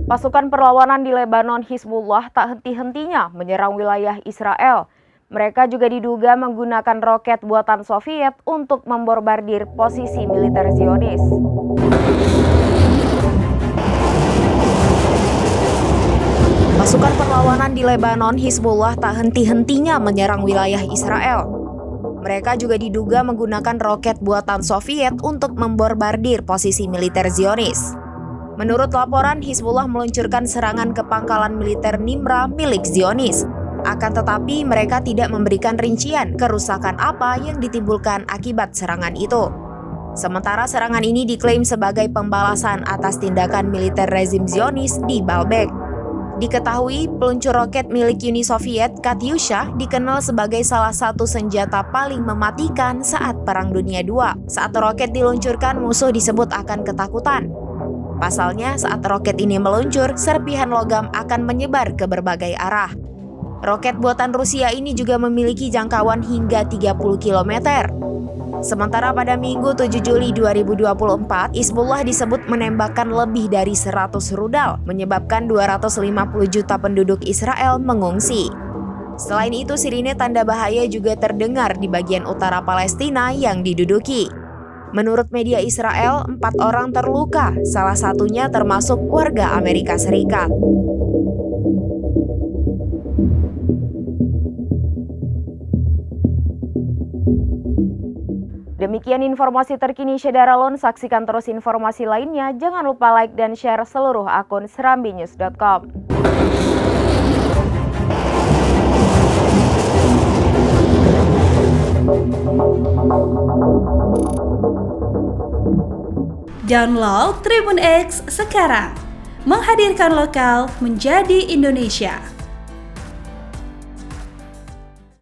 Pasukan perlawanan di Lebanon Hizbullah tak henti-hentinya menyerang wilayah Israel. Mereka juga diduga menggunakan roket buatan Soviet untuk membombardir posisi militer Zionis. Pasukan perlawanan di Lebanon Hizbullah tak henti-hentinya menyerang wilayah Israel. Mereka juga diduga menggunakan roket buatan Soviet untuk membombardir posisi militer Zionis. Menurut laporan, Hizbullah meluncurkan serangan ke pangkalan militer Nimra milik Zionis. Akan tetapi mereka tidak memberikan rincian kerusakan apa yang ditimbulkan akibat serangan itu. Sementara serangan ini diklaim sebagai pembalasan atas tindakan militer rezim Zionis di Baalbek. Diketahui, peluncur roket milik Uni Soviet, Katyusha, dikenal sebagai salah satu senjata paling mematikan saat Perang Dunia II. Saat roket diluncurkan, musuh disebut akan ketakutan. Pasalnya, saat roket ini meluncur, serpihan logam akan menyebar ke berbagai arah. Roket buatan Rusia ini juga memiliki jangkauan hingga 30 km. Sementara pada Minggu 7 Juli 2024, Hizbullah disebut menembakkan lebih dari 100 rudal, menyebabkan 250 juta penduduk Israel mengungsi. Selain itu, sirine tanda bahaya juga terdengar di bagian utara Palestina yang diduduki. Menurut media Israel, 4 orang terluka, salah satunya termasuk warga Amerika Serikat. Demikian informasi terkini Syederalon, saksikan terus informasi lainnya. Jangan lupa like dan share seluruh akun serambinews.com. Download Tribun X sekarang, menghadirkan lokal menjadi Indonesia.